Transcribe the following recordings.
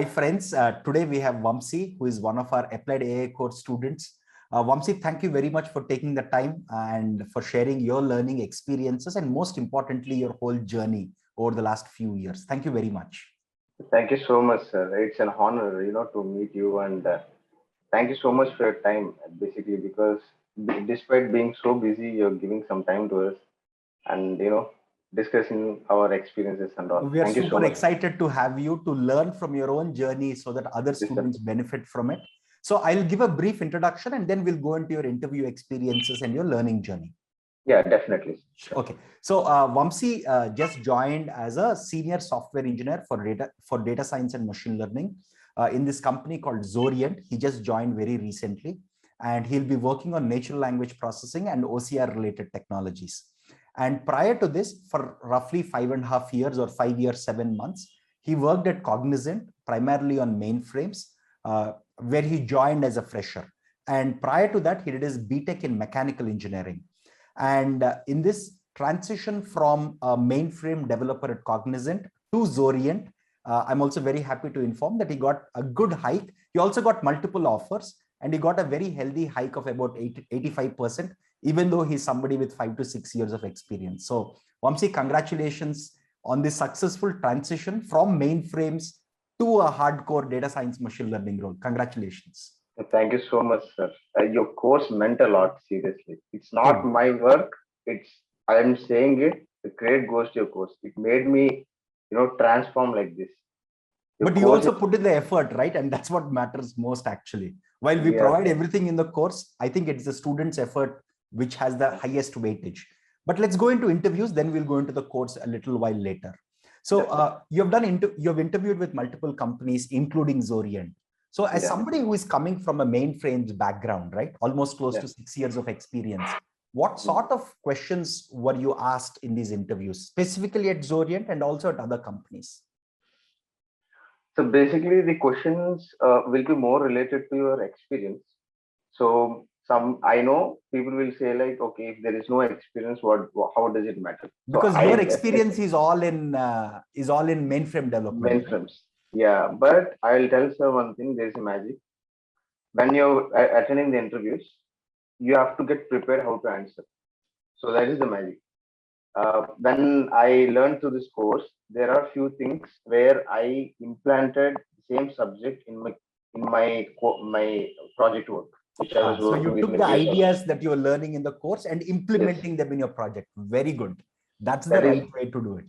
Hi friends, today we have Vamsi, who is one of our Applied AI course students. Vamsi, thank you very much for taking the time and for sharing your learning experiences and most importantly, your whole journey over the last few years. Thank you very much. Thank you so much, sir. It's an honor, to meet you, and thank you so much for your time, basically, because despite being so busy, you're giving some time to us and, discussing our experiences and all. We are Thank you so super much. excited to have you to learn from your own journey so that other Yes, sir. students benefit from it. So I'll give a brief introduction and then we'll go into your interview experiences and your learning journey. Yeah, definitely. Sure. Okay, so Vamsi just joined as a senior software engineer for data science and machine learning in this company called Xoriant. He just joined very recently, and he'll be working on natural language processing and OCR related technologies. And prior to this, for roughly 5.5 years or 5 years, 7 months, he worked at Cognizant, primarily on mainframes, where he joined as a fresher. And prior to that, he did his BTech in mechanical engineering. And in this transition from a mainframe developer at Cognizant to Xoriant, I'm also very happy to inform that he got a good hike. He also got multiple offers and he got a very healthy hike of about 85%, even though he's somebody with 5 to 6 years of experience. So Vamsi, congratulations on this successful transition from mainframes to a hardcore data science machine learning role. Congratulations. Thank you so much, sir. Your course meant a lot, seriously. It's not my work. I am saying it. The credit goes to your course. It made me, transform like this. But you also put in the effort, right? And that's what matters most, actually. While we provide everything in the course, I think it's the student's effort which has the highest weightage. But let's go into interviews, then we'll go into the course a little while later. So you've interviewed with multiple companies, including Xoriant. So as somebody who is coming from a mainframes background, right, almost close to 6 years of experience, what sort of questions were you asked in these interviews, specifically at Xoriant and also at other companies? So basically, the questions will be more related to your experience. So I know people will say like, okay, if there is no experience, how does it matter? Because your experience is all in mainframe development. Mainframes. Yeah, but I'll tell sir one thing, there's a magic. When you're attending the interviews, you have to get prepared how to answer. So that is the magic. When I learned through this course, there are few things where I implanted the same subject in my project work, which I was working with. So you took the ideas that you were learning in the course and implementing them in your project. Very good. That's the right way to do it.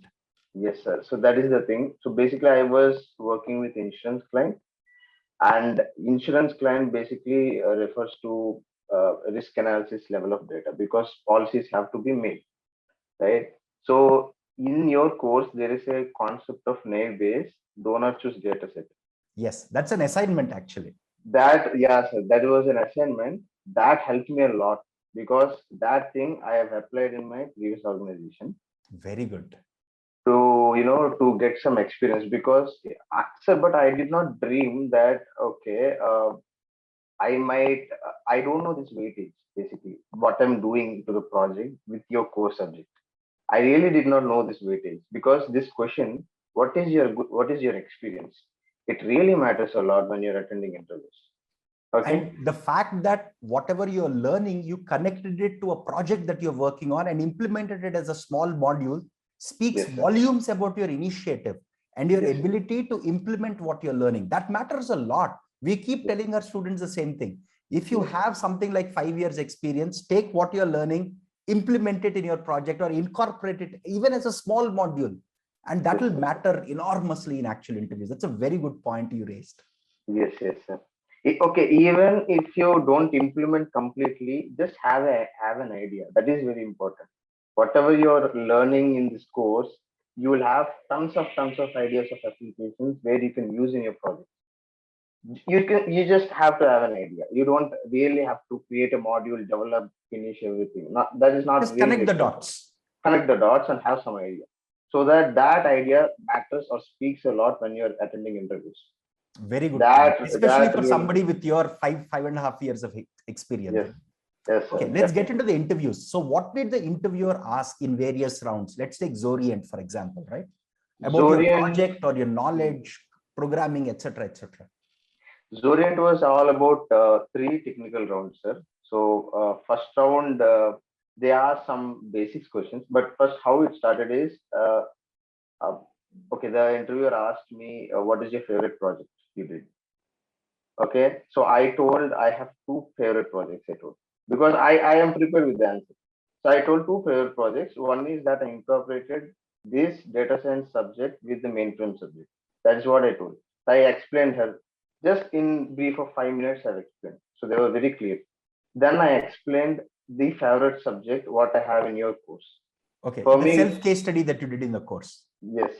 Yes, sir. So that is the thing. So basically, I was working with insurance client, and insurance client basically refers to risk analysis level of data because policies have to be made, right? So in your course, there is a concept of naive-Bayes donor choose data set. Yes, that's an assignment actually. That was an assignment that helped me a lot because that thing I have applied in my previous organization. Very good. To get some experience because but I did not dream that I don't know this weightage, basically what I'm doing to the project with your core subject. I really did not know this weightage because this question, what is your experience? It really matters a lot when you're attending interviews. Okay. And the fact that whatever you're learning, you connected it to a project that you're working on and implemented it as a small module speaks volumes about your initiative and your ability to implement what you're learning. That matters a lot. We keep telling our students the same thing. If you have something like 5 years experience, take what you're learning, implement it in your project or incorporate it even as a small module. And that will matter enormously in actual interviews. That's a very good point you raised. Yes, sir. Okay, even if you don't implement completely, just have an idea. That is very important. Whatever you're learning in this course, you will have tons of ideas of applications where you can use in your project. You just have to have an idea. You don't really have to create a module, develop, finish everything. That is not just really connect the dots. Connect the dots and have some idea. So that idea matters or speaks a lot when you're attending interviews. Very good. Especially for somebody with your 5.5 years of experience. Yes, okay, let's get into the interviews. So what did the interviewer ask in various rounds? Let's take Xoriant, for example, right? About your project or your knowledge, programming, etc., etc.? Xoriant was all about three technical rounds, sir. So first round, they asked some basics questions, but first how it started is, uh, okay, the interviewer asked me, what is your favorite project you did? Okay, so I told I have two favorite projects. I told because I am prepared with the answer. So I told two favorite projects. One is that I incorporated this data science subject with the mainframe subject. That is what I told. I explained her just in brief of 5 minutes. I've explained. So they were very clear. Then I explained the favorite subject what I have in your course. Okay, For the me, self case study that you did in the course. yes.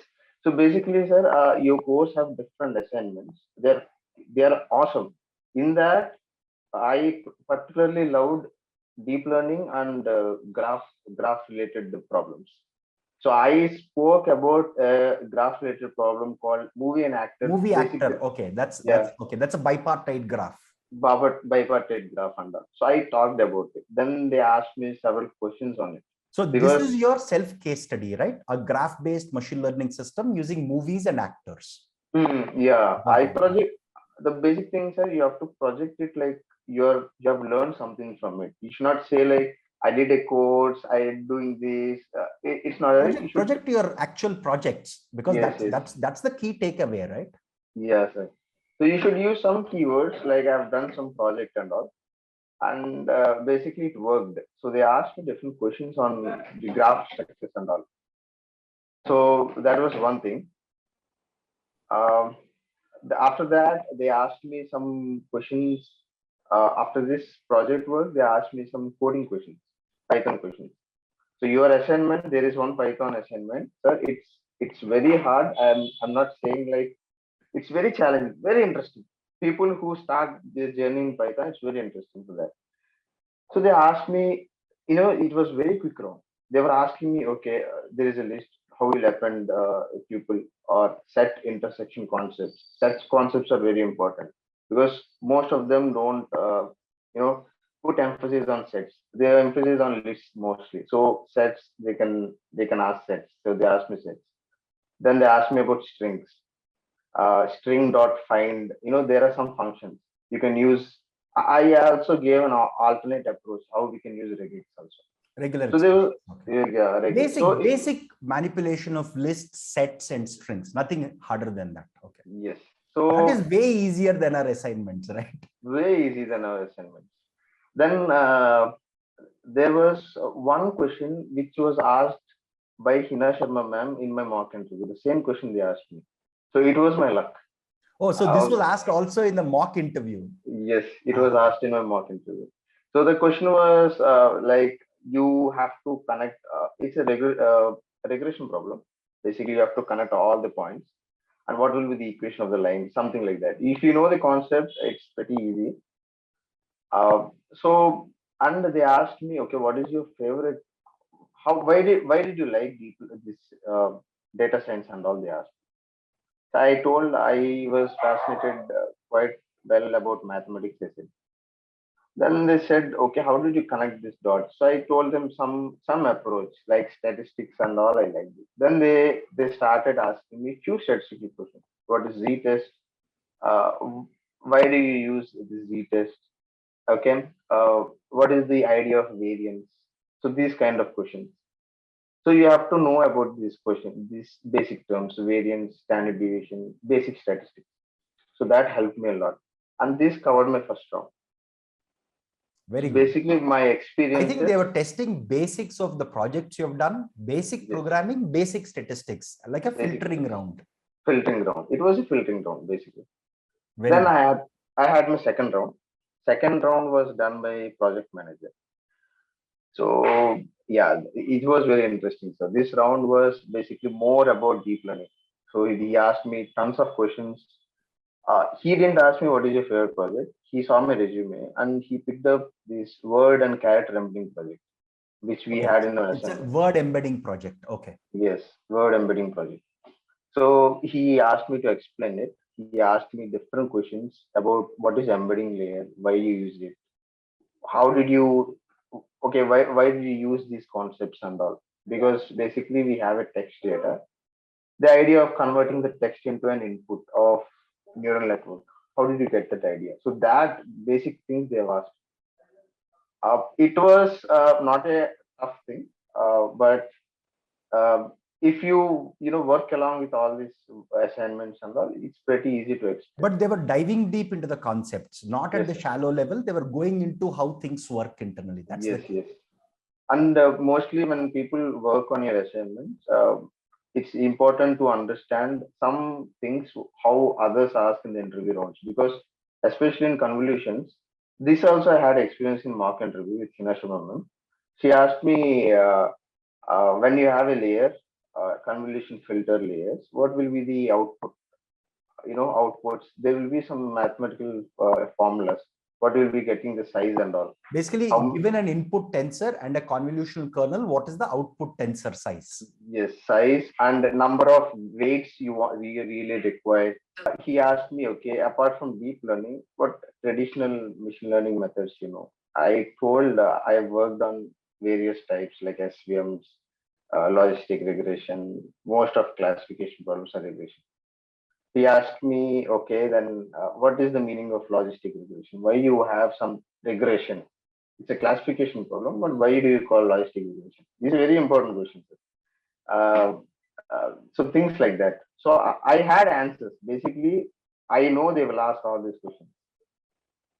So basically, sir, your course have different assignments. They are awesome. In that, I particularly loved deep learning and graph related problems. So I spoke about a graph related problem called movie and actor. Movie Basically, actor. Okay, that's yeah, okay. That's a bipartite graph. bipartite graph and all. So I talked about it. Then they asked me several questions on it So this because is your self case study, right? A graph based machine learning system using movies and actors. yeah, Got I it. project the basic things are you have to project it like you have learned something from it. You should not say like I did a course, I am doing this. It's not right. You should Project your actual projects, because yes, yes, that's the key takeaway, right? yes, sir. So you should use some keywords like I've done some project and all, and basically it worked. So they asked me different questions on the graph structures and all. So that was one thing. Um, After that, they asked me some questions. After this project work, they asked me some coding questions, Python questions. So your assignment, there is one Python assignment, sir. It's very hard. I'm not saying like it's very challenging, very interesting. People who start their journey in Python, it's very interesting for that. So they asked me, it was very quick round. They were asking me, okay, there is a list, how will append tuple or set intersection concepts. Such concepts are very important because most of them don't, put emphasis on sets. They emphasis on lists mostly. So sets, they can ask sets. So they asked me sets. Then they asked me about strings. String dot find. There are some functions you can use. I also gave an alternate approach how we can use regex also. Regular So they will, expression. Okay. yeah, regex. So Basic manipulation of lists, sets, and strings. Nothing harder than that. Okay. yes, That is so way easier than our assignments, right? way easy than our assignments. Then there was one question which was asked by Hina Sharma ma'am in my mock interview. The same question they asked me. So it was my luck. Oh, so this was asked also in the mock interview. Yes, it was asked in my mock interview. So the question was like you have to connect. It's a regression problem. Basically, you have to connect all the points, and what will be the equation of the line, something like that. If you know the concept, it's pretty easy. So and they asked me, okay, what is your favorite? Why did you like this data science and all? They asked. So I told I was fascinated quite well about mathematics. I said. Then they said, okay, how did you connect this dot? So I told them some approach like statistics and all. I like it. Then they started asking me few statistical questions. What is z-test? Uh, why do you use the z-test? Okay. What is the idea of variance? So these kind of questions. So you have to know about this question, these basic terms, variance, standard deviation, basic statistics. So that helped me a lot. And this covered my first round. Very So good. basically, my I think they experiences. were testing basics of the projects you have done, basic Yes, programming, basic statistics, like a basic filtering round. filtering round. It was a filtering round basically. Very Then good. I had my second round. Second round was done by project manager. So yeah, it was very interesting. So this round was basically more about deep learning. So he asked me tons of questions. He didn't ask me what is your favorite project. He saw my resume and he picked up this word and character embedding project, which we Okay. had in our It's a assignment. word embedding project. Okay. Yes, word embedding project. So he asked me to explain it. He asked me different questions about what is embedding layer, why you use it, how did you, okay, why did you use these concepts and all? Because basically we have a text data. the idea of converting the text into an input of neural network. How did you get that idea? So that basic things they have asked. It was not a tough thing, but if you work along with all these assignments and all, it's pretty easy to explain. But they were diving deep into the concepts, not at Yes. the shallow level. They were going into how things work internally. That's Yes. And mostly when people work on your assignments, it's important to understand some things how others ask in the interview rounds, because especially in convolutions, this also I had experience in mock interview with Hina Shubhamam. She asked me, when you have a layer, convolution filter layers, what will be the output? Outputs. There will be some mathematical formulas. What will be getting the size and all. basically given an input tensor and a convolutional kernel, what is the output tensor size? Yes, size and number of weights you really require. He asked me, okay, apart from deep learning, what traditional machine learning methods you know? I told I worked on various types like SVMs, logistic regression. Most of classification problems are regression. He asked me, okay, then what is the meaning of logistic regression? Why you have some regression? It's a classification problem, but why do you call logistic regression? These are very important questions. So things like that. So I had answers. Basically, I know they will ask all these questions.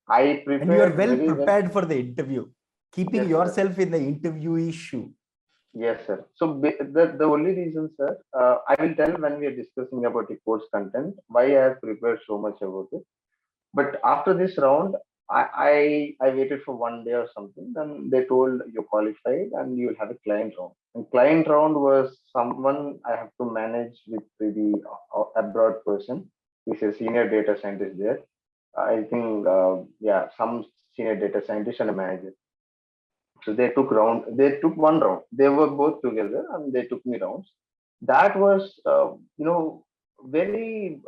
I prepared. And you are well prepared for the interview, keeping Yes, yourself in the interviewee shoe. Yes, sir. So the only reason, sir, I will tell when we are discussing about the course content, why I have prepared so much about it. But after this round, I waited for 1 day or something. Then they told you're qualified and you'll have a client round. And client round was someone I have to manage with the abroad person. He's a senior data scientist there. I think, some senior data scientist and a manager. So they took round. They took one round. They were both together and they took me rounds. That was, very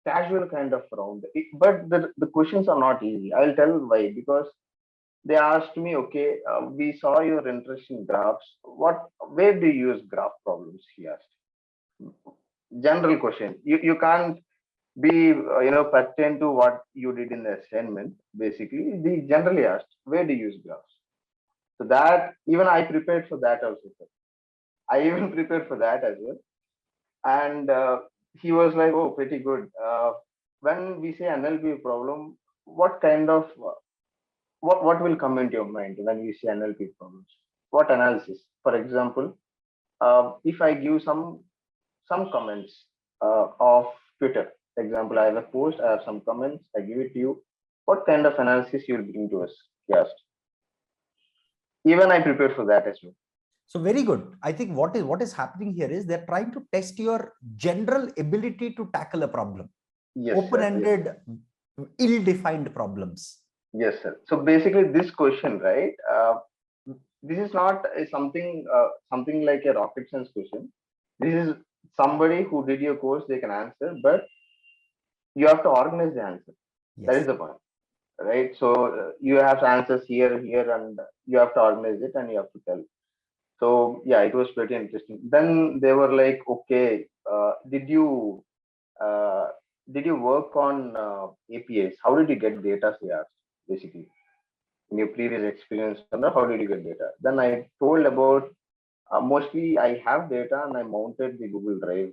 casual kind of round. But the questions are not easy. I'll tell why. Because they asked me, okay, we saw your interest in graphs. Where do you use graph problems? He asked. General question. You can't be pertain to what you did in the assignment. Basically, they generally asked, where do you use graphs? So that even I prepared for that also. Sir. I even prepared for that as well. And he was like, oh, pretty good. When we say NLP problem, what kind of what will come into your mind when we say NLP problems? What analysis? For example, if I give some comments of Twitter, for example, I have a post, I have some comments, I give it to you. What kind of analysis you will bring to us? He asked. Even I prepared for that as well. So very good. I think what is happening here is they're trying to test your general ability to tackle a problem. Yes, open-ended, yes. Ill-defined problems. Yes, sir. So basically, this question, right? This is not something like a rocket science question. This is somebody who did your course, they can answer, but you have to organize the answer. Yes. That is the point, right? So you have answers here, and you have to organize it and you have to tell. So yeah, it was pretty interesting. Then they were like, okay, did you work on APIs? How did you get data? They asked, basically, in your previous experience, how did you get data? Then I told about mostly I have data and I mounted the Google Drive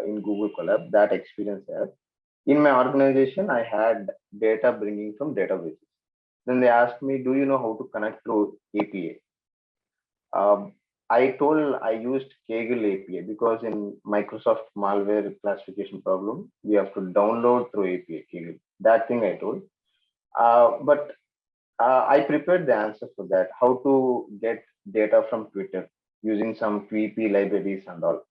in Google Colab. That experience there. In my organization, I had data bringing from databases. Then they asked me, do you know how to connect through API? I told I used Kaggle API because in Microsoft malware classification problem, we have to download through API Kaggle. That thing I told. But I prepared the answer for that, how to get data from Twitter using some TWP libraries and all.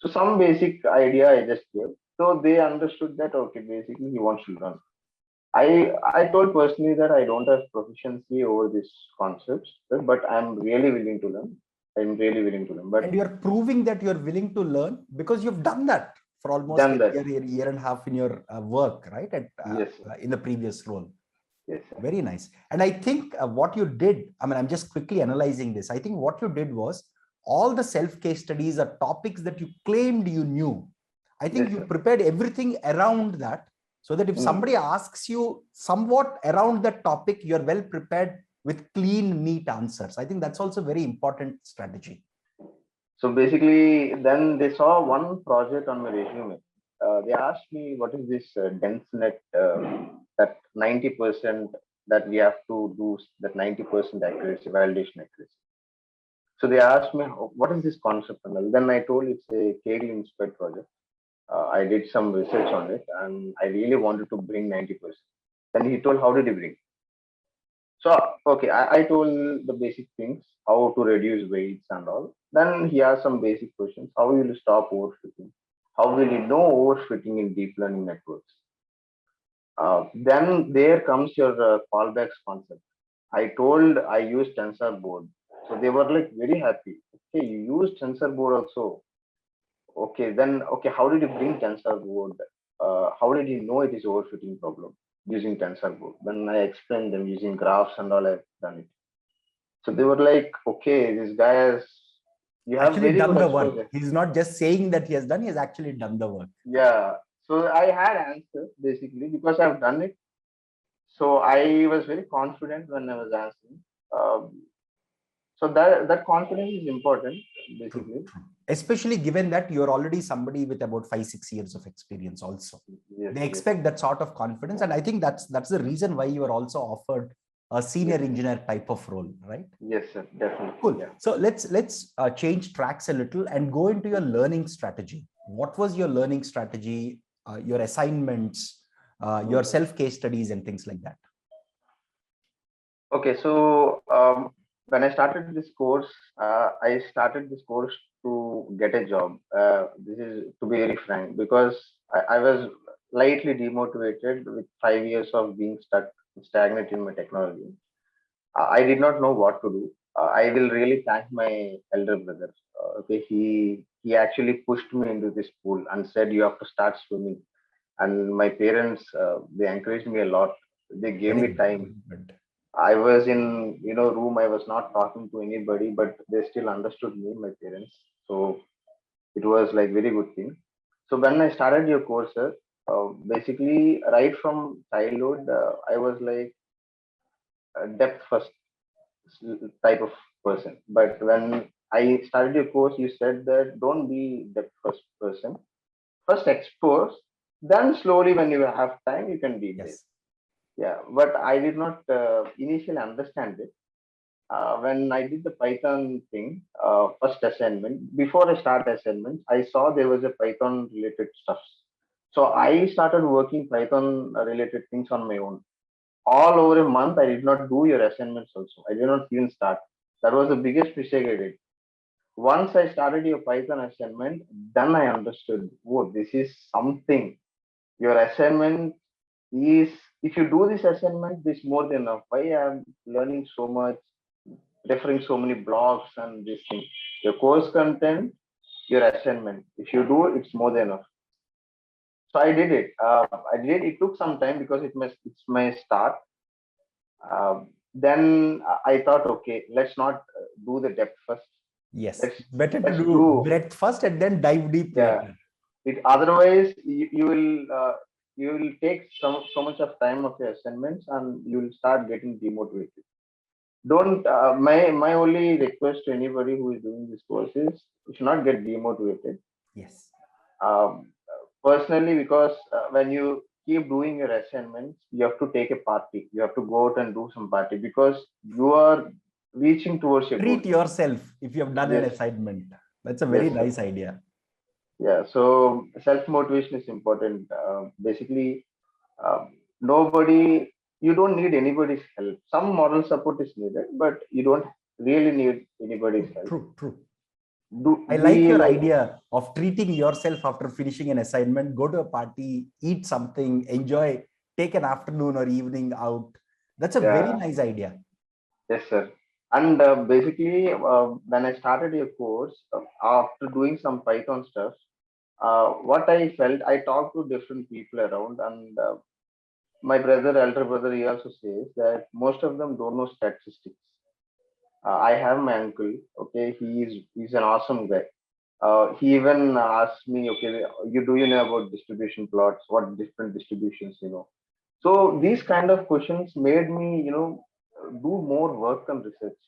So some basic idea I just gave. So they understood that, okay, basically he wants to learn. I told personally that I don't have proficiency over these concepts, but I'm really willing to learn. I'm really willing to learn. But and you're proving that you're willing to learn because you've done that for almost a year and a half in your work, right? Yes, in the previous role. Yes, sir. Very nice. And I think what you did, I mean, I'm just quickly analyzing this. I think what you did was all the self-case studies are topics that you claimed you knew. I think Yes, you sir. prepared everything around that, so that if somebody asks you somewhat around that topic, you're well prepared with clean, neat answers. I think that's also very important strategy. So basically, then they saw one project on my resume. They asked me, what is this dense net, that 90% that we have to do, that 90% accuracy, validation accuracy. So they asked me, what is this concept? And then I told it's a KD Inspect project. I did some research on it and I really wanted to bring 90%. Then he told, how did you bring? So, okay, I told the basic things, how to reduce weights and all. Then he asked some basic questions. How will you stop overfitting? How will you know overfitting in deep learning networks? Then there comes your fallbacks concept. I told I used TensorBoard. So they were like very happy. Okay, you used TensorBoard also. Okay, then, okay, how did you bring TensorBoard? How did you know it is overfitting problem using TensorBoard? Then I explained them using graphs and all. I've done it. So they were like, okay, this guy has, you have Actually very done good the work. exposure. He's not just saying that he has done, he has actually done the work. Yeah. So I had answers basically because I've done it. So I was very confident when I was answering. Um, so that confidence is important True, basically. true. Especially given that you're already somebody with about 5-6 years of experience also. Yes, They yes, expect that sort of confidence. And I think that's the reason why you are also offered a senior yes, engineer type of role, right? yes, sir, definitely. Cool. Yeah. So let's change tracks a little and go into your learning strategy. What was your learning strategy, your assignments, your self-case studies and things like that? Okay, so when I started this course, I started this course to get a job. This is to be very frank because I was slightly demotivated with 5 years of being stagnant in my technology. I did not know what to do. I will really thank my elder brother. Okay, he actually pushed me into this pool and said you have to start swimming. And my parents they encouraged me a lot. They gave Very me good, time. very good. I was in room. I was not talking to anybody, but they still understood me, my parents. So it was like very good thing. So when I started your course, sir, basically right from childhood, I was like a depth first type of person. But when I started your course, you said that don't be depth first person. First expose, then slowly when you have time, you can be there. Yes. Yeah, but I did not initially understand it. When I did the Python thing, first assignment, before I start assignment, I saw there was a Python related stuff. So I started working Python related things on my own. All over a month, I did not do your assignments also. I did not even start. That was the biggest mistake I did. Once I started your Python assignment, then I understood, oh, this is something. Your assignment is, if you do this assignment, this more than enough. Why I'm learning so much, referring so many blogs and this thing. Your course content, your assignment. If you do, it's more than enough. So I did it. I did it. It took some time because it's my start. Then I thought, okay, let's not do the depth first. Yes. Let's Better to let's do do, breadth first and then dive deep yeah. later. It otherwise you will take so much of time of your assignments and you will start getting demotivated. Don't my only request to anybody who is doing this course is you should not get demotivated. Yes. Um, Personally, because when you keep doing your assignments, you have to take a party. You have to go out and do some party because you are reaching towards your goal. Treat yourself if you have done an Yes, assignment. That's a very yes, sir. nice idea. Yeah. So self motivation is important. Basically, nobody. You don't need anybody's help. Some moral support is needed, but you don't really need anybody's help. True, true. Do I like be your like, idea of treating yourself after finishing an assignment, go to a party, eat something, enjoy, take an afternoon or evening out. That's a very yeah, nice idea. yes, sir. And basically, when I started your course, after doing some Python stuff, what I felt, I talked to different people around, and my brother, elder brother, he also says that most of them don't know statistics. I have my uncle. Okay, he's an awesome guy. He even asked me, okay, you know about distribution plots? What different distributions you know? So these kind of questions made me, do more work and research.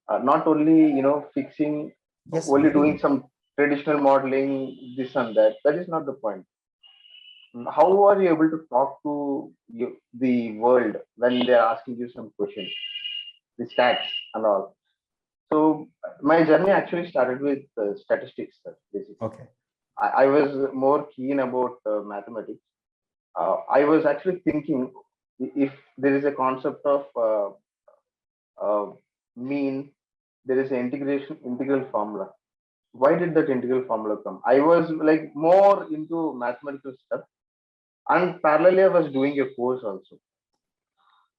Not only fixing, Yes, only very doing good. some traditional modeling, this and that. That is not the point. How are you able to talk to the world when they are asking you some questions, the stats and all? So my journey actually started with statistics, sir, basically. Okay. I was more keen about mathematics. I was actually thinking if there is a concept of uh, mean, there is an integral formula. Why did that integral formula come? I was like more into mathematical stuff, and parallelly, I was doing a course also.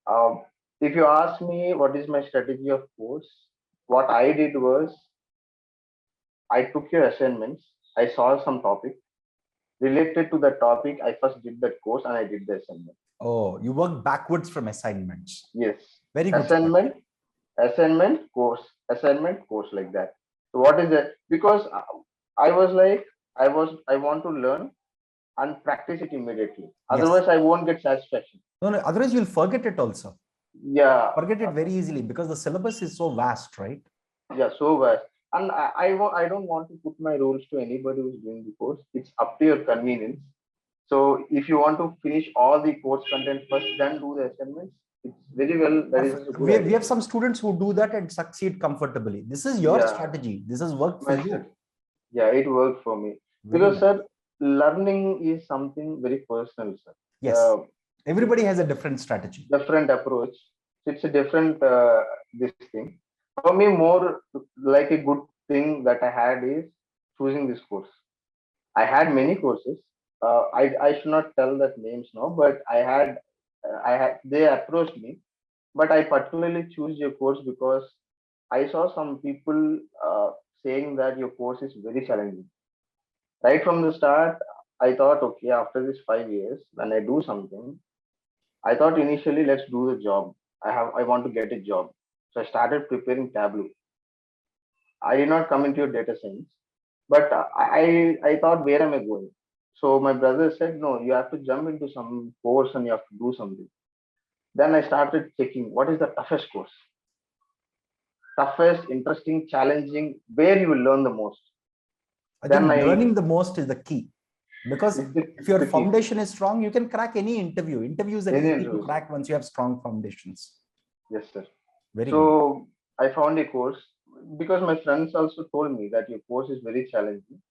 Um, if you ask me what is my strategy of course, what I did was I took your assignments, I saw some topic related to the topic. I first did that course and I did the assignment. Oh, you work backwards from assignments. Yes, Very good assignment, strategy. assignment, course, like that. So what is that? Because I was like, I want to learn and practice it immediately. Yes. Otherwise, I won't get satisfaction. No, no, otherwise you'll forget it also. Yeah, Forget it very easily because the syllabus is so vast, right? yeah, so vast. And I don't want to put my rules to anybody who's doing the course. It's up to your convenience. So if you want to finish all the course content first, then do the assignments. It's very well. That is a Perfect. good We idea. have some students who do that and succeed comfortably. This is your Yeah, strategy. This has worked for my you. yeah, it worked for me Very because, nice. sir, learning is something very personal, sir. Yes. It's Everybody has a different strategy. different approach. It's a different this thing. For me, more like a good thing that I had is choosing this course. I had many courses. I should not tell that names now, but I had they approached me, but I particularly choose your course because I saw some people saying that your course is very challenging. Right from the start, I thought, okay, after this 5 years, when I do something, I thought initially let's do the job. I want to get a job, so I started preparing Tableau. I did not come into your data science, but I thought, where am I going? So my brother said, no, you have to jump into some course and you have to do something. Then I started checking what is the toughest course, toughest, interesting, challenging, where you will learn the most. I Then think I learning the most is the key because if it's your the key. foundation is strong, you can crack any interview. Interviews are Any easy to interviews. crack once you have strong foundations. Yes, sir. Very good. So I found a course because my friends also told me that your course is very challenging.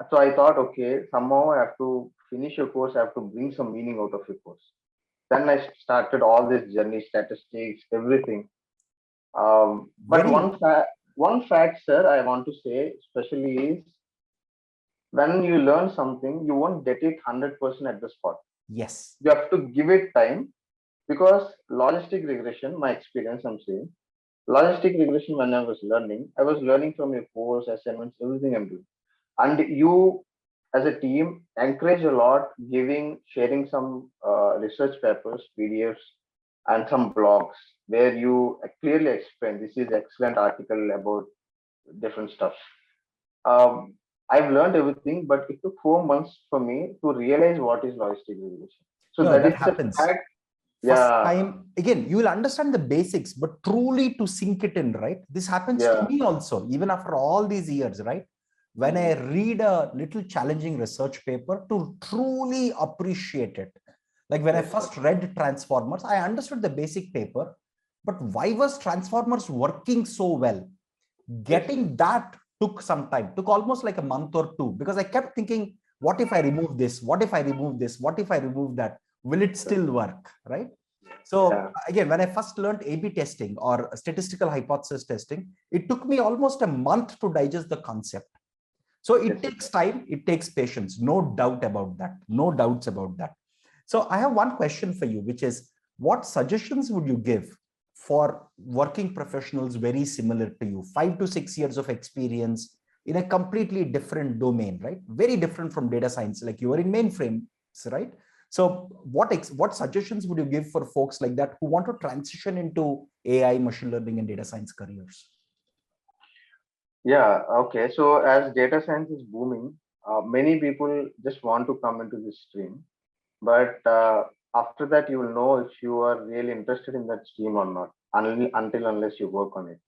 So I thought, okay, somehow I have to finish your course. I have to bring some meaning out of your course. Then I started all this journey, statistics, everything. But Very, one fact, sir, I want to say, especially is when you learn something, you won't get it 100% at the spot. yes. You have to give it time because logistic regression, my experience, I'm saying, logistic regression when I was learning from your course, assignments, everything I'm doing. And you as a team encourage a lot, giving, sharing some research papers, PDFs, and some blogs where you clearly explain this is excellent article about different stuff. Um, I've learned everything, but it took 4 months for me to realize what is logistic regression. So No, that that is a happens. fact. First Yeah, time, again, you will understand the basics, but truly to sink it in, right? This happens to yeah. me also, even after all these years, right? When I Mm, read a little challenging research paper to truly appreciate it. Like when I yes, sir. first read Transformers, I understood the basic paper, but why was Transformers working so well? Yes. Getting that took some time, took almost like a month or two, because I kept thinking, what if I remove this? What if I remove this? What if I remove that? Will it still work? Right? So Yeah. again, when I first learned A/B testing or statistical hypothesis testing, it took me almost a month to digest the concept. So Yes, it sir. takes time, it takes patience, no doubt about that, no doubts about that. So I have one question for you, which is, what suggestions would you give for working professionals very similar to you, 5 to 6 years of experience in a completely different domain, right? Very different from data science, like you are in mainframes, right? So what suggestions would you give for folks like that who want to transition into AI, machine learning, and data science careers? Yeah, okay. So as data science is booming, many people just want to come into this stream. But after that, you will know if you are really interested in that stream or not, until unless you work on it.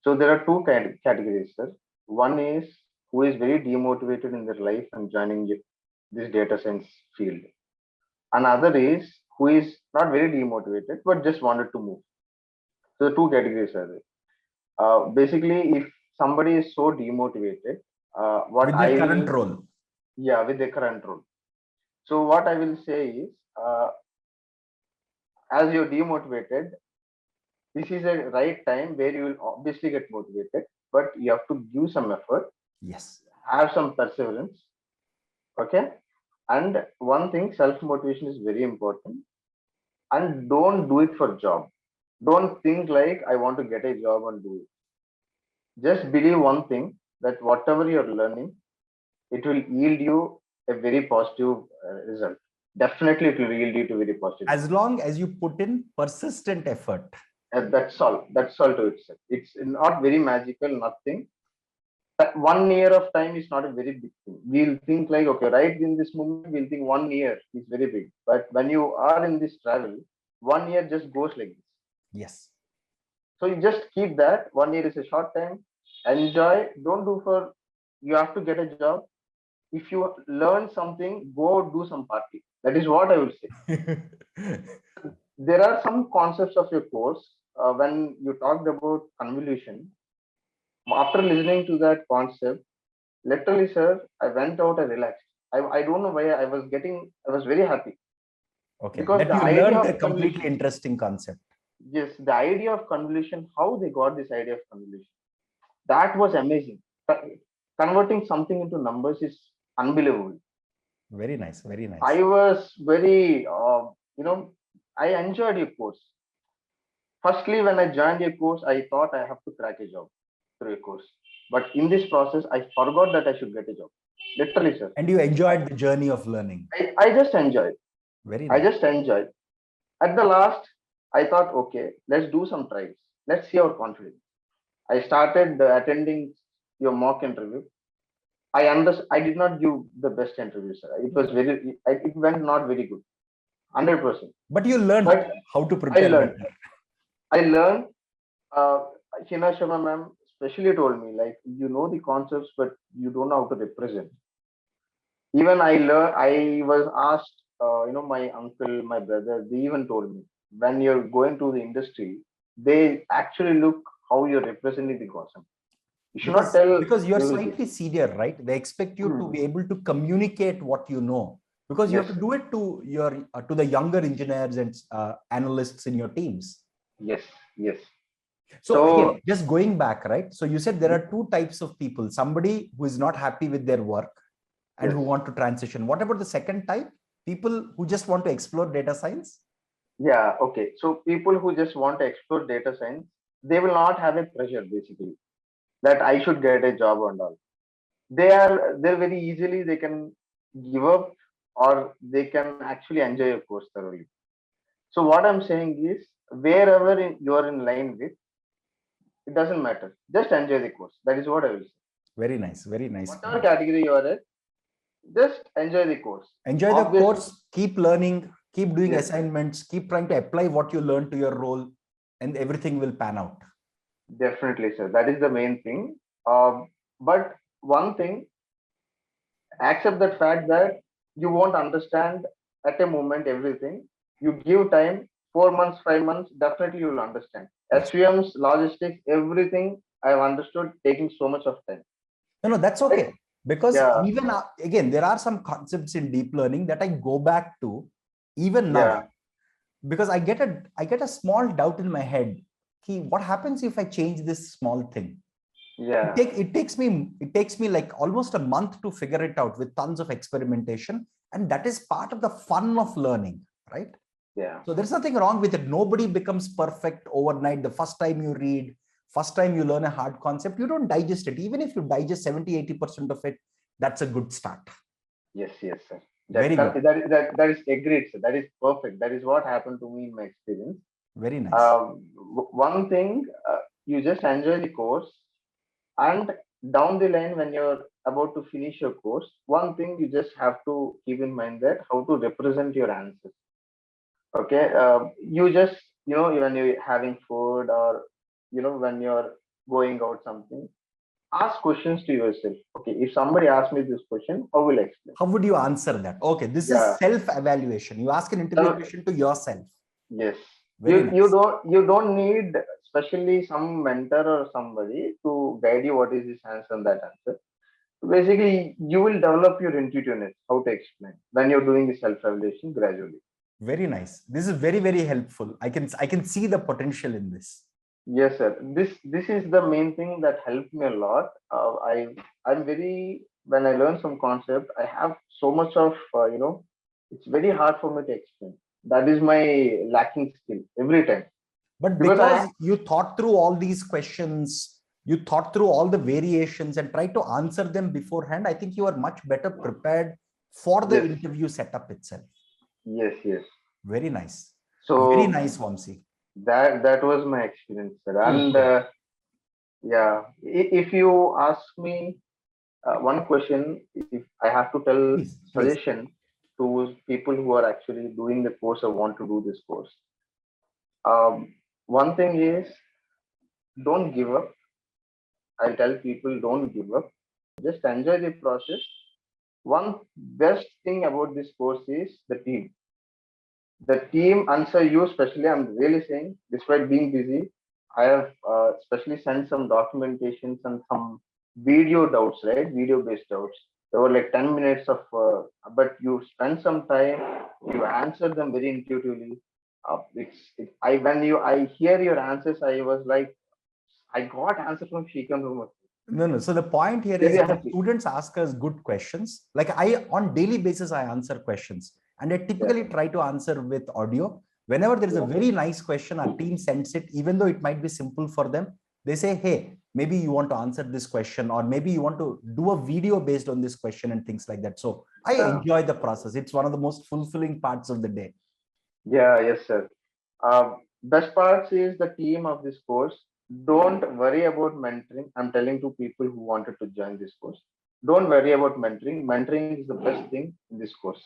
So there are two categories, sir. One is who is very demotivated in their life and joining this data science field. Another is who is not very demotivated but just wanted to move. So the two categories are there. Basically, if somebody is so demotivated, what With their I current will, role? yeah, with the current role. So what I will say is, as you're demotivated, this is a right time where you will obviously get motivated, but you have to give some effort, Yes. have some perseverance. Okay. And one thing, self motivation is very important. And don't do it for job. Don't think like I want to get a job and do it. Just believe one thing, that whatever you're learning, it will yield you a very positive result. Definitely, it will yield you to very positive As long as you put in persistent effort. That's all. That's all to itself. It's not very magical, nothing. 1 year of time is not a very big thing. We'll think like, okay, right in this moment, we'll think 1 year is very big. But when you are in this travel, 1 year just goes like this. Yes. So you just keep that. 1 year is a short time. Enjoy. Don't do for, you have to get a job. If you learn something, go do some party. That is what I would say. There are some concepts of your course. When you talked about convolution, after listening to that concept, literally, sir, I went out and relaxed. I don't know why I was very happy Okay. because That the you idea learned a of completely convolution, interesting concept. yes, the idea of convolution, how they got this idea of convolution, that was amazing. Converting something into numbers is unbelievable. Very nice. Very nice. I was very, I enjoyed your course. Firstly, when I joined your course, I thought I have to crack a job through a course. But in this process, I forgot that I should get a job. Literally, sir. And you enjoyed the journey of learning. I just enjoyed. Very I nice. just enjoyed. At the last, I thought, okay, let's do some tries. Let's see our confidence. I started attending your mock interview. I did not give the best interview, sir. It went not very good, 100%. But you learned But how to I prepare learned. better. I learned. Uh, Hina Sharma ma'am especially told me, like, you know the concepts, but you don't know how to represent. Even I was asked, my uncle, my brother, they even told me, when you're going to the industry, they actually look how you're representing the concept. You should not tell Because you're everything. slightly senior, right? They expect you to be able to communicate what you know, because you have Yes, to do it to your to the younger engineers and analysts in your teams. yes, yes. So So again, just going back, right? So you said there are two types of people: somebody who is not happy with their work and yes, who want to transition. What about the second type? People who just want to explore data science. yeah, okay. So people who just want to explore data science, they will not have a pressure basically that I should get a job and all. They're very easily they can give up, or they can actually enjoy a course thoroughly. So what I'm saying is, wherever you're in line with, it doesn't matter. Just enjoy the course. That is what I will say. Very nice, very nice. Whatever category you are at, just enjoy the course. Enjoy the Obviously, course, keep learning, keep doing yes, assignments, keep trying to apply what you learn to your role, and everything will pan out. definitely, sir. That is the main thing. But one thing, accept that fact that you won't understand at a moment everything. You give time, 4 months, 5 months, definitely you will understand. Yes. SVMs, logistics, everything I have understood taking so much of time. No, that's Right? okay. Because Yeah, even again, there are some concepts in deep learning that I go back to even yeah, now, because I get a small doubt in my head. What happens if I change this small thing? yeah, It takes me like almost a month to figure it out with tons of experimentation, and that is part of the fun of learning, right? yeah. So there's nothing wrong with it. Nobody becomes perfect overnight. The first time you read, first time you learn a hard concept, you don't digest it. Even if you digest 70-80% of it, that's a good start. Yes, yes, sir. Very good. That is agreed, sir. That is perfect. That is what happened to me in my experience. Very nice. One thing, you just enjoy the course, And down the line, when you're about to finish your course, one thing you just have to keep in mind that how to represent your answers. Okay, you just, when you're having food, or when you're going out something, ask questions to yourself. Okay, if somebody asks me this question, how will I explain? How would you answer that? Okay, this is Yeah. self-evaluation. You ask an interview So, question to yourself. yes, you Very you nice. don't need especially some mentor or somebody to guide you what is this answer and that answer. Basically, you will develop your intuitiveness how to explain when you're doing the self-evaluation gradually. Very nice. This is very, very helpful. I can see the potential in this. Yes, sir. This is the main thing that helped me a lot. I'm very, when I learn some concept, I have so much of it's very hard for me to explain. That is my lacking skill every time, But because I because you thought through all these questions, you thought through all the variations and tried to answer them beforehand, I think you are much better prepared for the yes, interview setup itself. yes. Very nice. Very So nice, Vamsi. that was my experience, sir. Cool, And cool. yeah, if you ask me one question, if I have to tell Please, please. suggestion to people who are actually doing the course or want to do this course, one thing is, don't give up. I'll tell people, don't give up. Just enjoy the process. One best thing about this course is the team. The team answer you, especially, I'm really saying, despite being busy, I have especially sent some documentations and some video doubts, right? Video based doubts. There were like 10 minutes of, but you spend some time, you answer them very intuitively. I hear your answers, I was like, I got answer from Shikam Room. No, no. So the point here is Very when happy. students ask us good questions, like on daily basis, I answer questions and I Yeah, typically try to answer with audio. Whenever there is a yeah, very nice question, our team sends it, even though it might be simple for them. They say, hey, maybe you want to answer this question, or maybe you want to do a video based on this question and things like that. So I yeah, enjoy the process. It's one of the most fulfilling parts of the day. yeah, yes, sir. Best parts is the team of this course. Don't worry about mentoring. I'm telling to people who wanted to join this course. Don't worry about mentoring. Mentoring is the best thing in this course.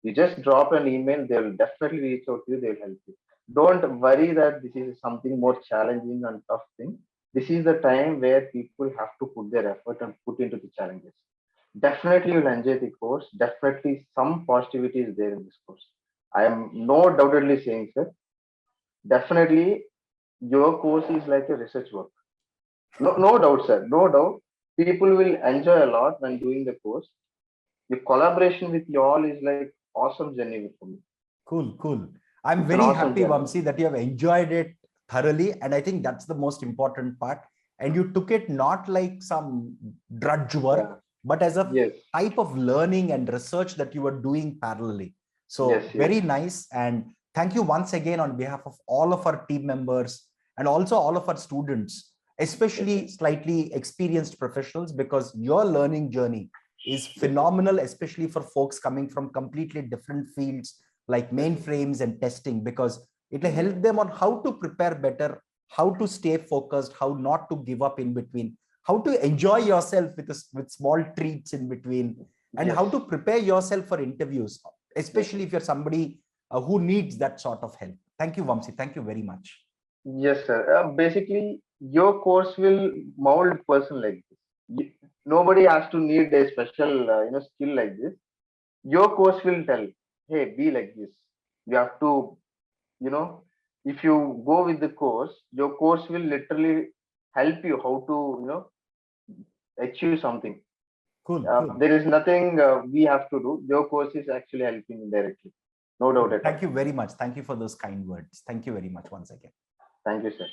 You just drop an email, they will definitely reach out to you, they'll help you. Don't worry that this is something more challenging and tough thing. This is the time where people have to put their effort and put into the challenges. Definitely you'll enjoy the course. Definitely some positivity is there in this course. I am no doubtedly saying, sir. Definitely your course is like a research work. No doubt, sir. No doubt. People will enjoy a lot when doing the course. The collaboration with you all is like awesome journey for me. Cool, cool. I'm It's an very awesome happy, journey. Vamsi, that you have enjoyed it thoroughly. And I think that's the most important part. And you took it not like some drudge Yeah. work, but as a Yes. type of learning and research that you were doing parallelly. So Yes. very nice. And thank you once again on behalf of all of our team members and also all of our students, Yes, sir. especially slightly experienced professionals, because your learning journey is Yes, sir. phenomenal, especially for folks coming from completely different fields like Yes, sir. mainframes and testing, because it will help them on how to prepare better, how to stay focused, how not to give up in between, how to enjoy yourself with small treats in between, and Yes. how to prepare yourself for interviews, Yes, especially sir. if you're somebody who needs that sort of help. Thank you, Vamsi. Thank you very much. Yes, sir. Basically, your course will mold person like this. Nobody has to need a special, skill like this. Your course will tell, hey, be like this. You have to, you know, if you go with the course, your course will literally help you how to, achieve something. Cool, cool. There is nothing we have to do. Your course is actually helping indirectly. No doubt at all. Thank you very much. Thank you for those kind words. Thank you very much once again. Thank you, sir.